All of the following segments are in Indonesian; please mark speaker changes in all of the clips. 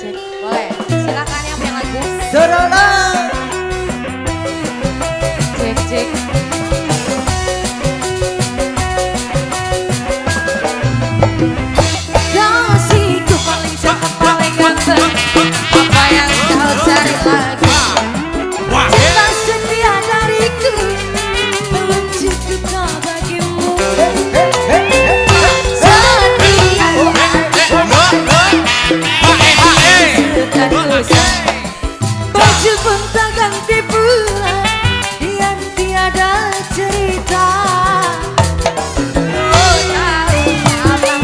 Speaker 1: cek. Boleh, silakan yang punya lagu.
Speaker 2: Sorola.
Speaker 1: Cek cek. Kasihku paling cakep paling ganteng. Apa yang kau cari lagi? Cinta setia dariku belum cukup kau bagimu. Baju pun tak ganti pula, yang tiada cerita. Oh tahu apa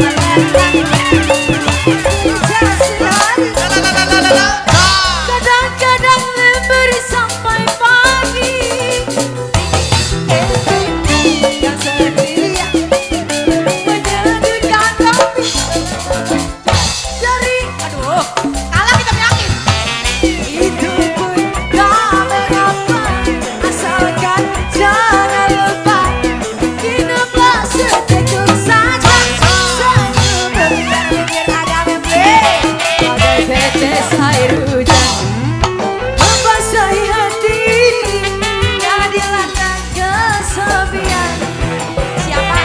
Speaker 1: kadang-kadang lembur sampai pagi. Yang sendirian menyedihkan kami. Dari aduh kalah kita yakin. Itu pun tak mengapa, asalkan jangan lupa minumlah seteguk saja. Senyum dan bibir ada membleh bagai tetes air hujan membasahi hati yang dilanda kesepian. Siapa?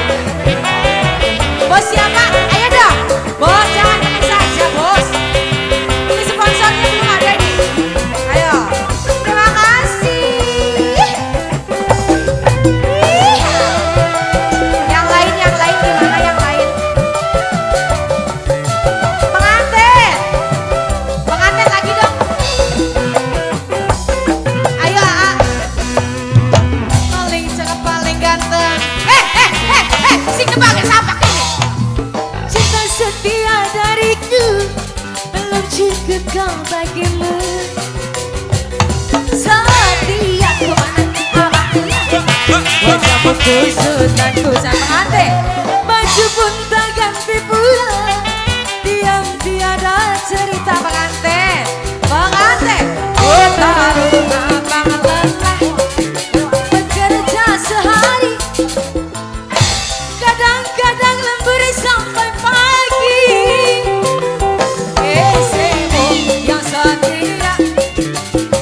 Speaker 1: Bos siapa? Ayo dong. Bos jangan nyanyi saja bos. Ini sponsornya belum ada nih. Ayo. Terima kasih. Yang lain gimana yang lain? Pengantin. Pengantin lagi dong. Ayo Aa. Paling cakep paling ganteng. Si kebagai sampah ini. Cinta setia dariku belum cukup kau bagimu. Setia kemana wajahmu kusut dan kusut. Pengantin. Baju pun tak ganti pula, diam tiada cerita. Pengantin. Pengantin. Oh taruh abang lelah bekerja sehari, kadang-kadang lembur sampai pagi. Sibuk yang setia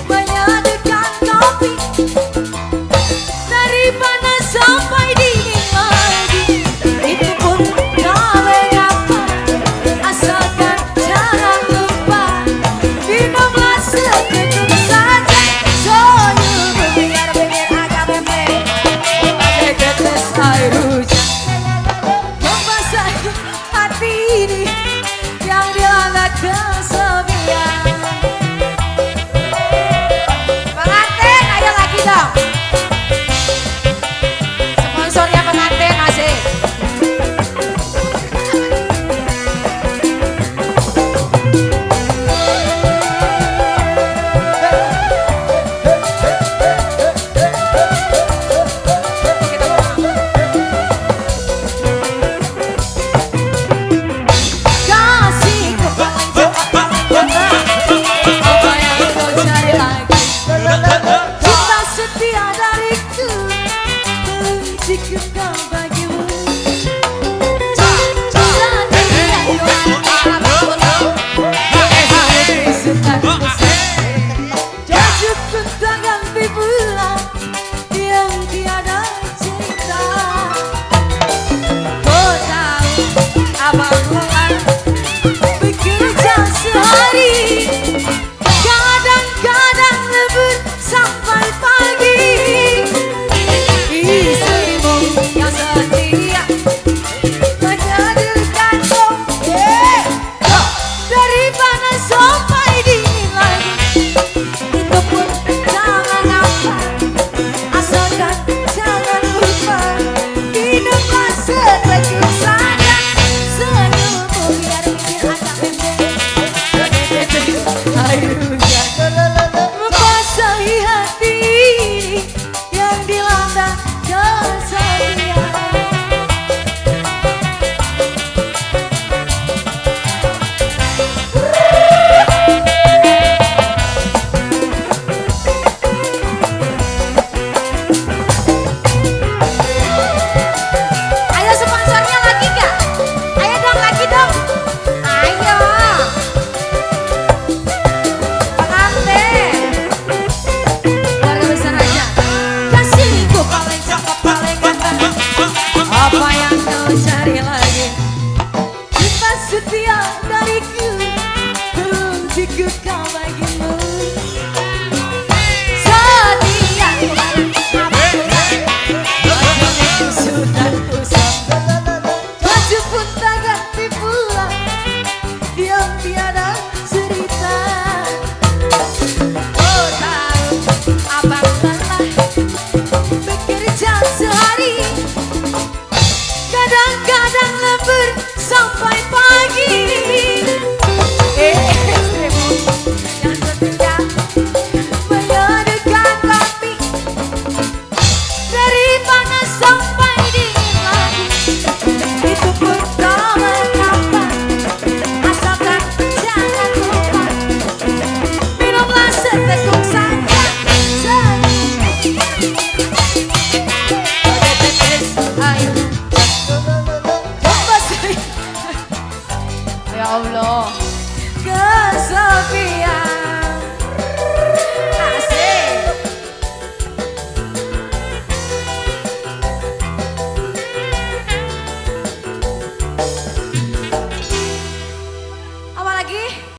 Speaker 1: menyedihkan kopi, dari panas sampai dingin lagi. Itu pun tak mengapa, Ya Allah. Kesepian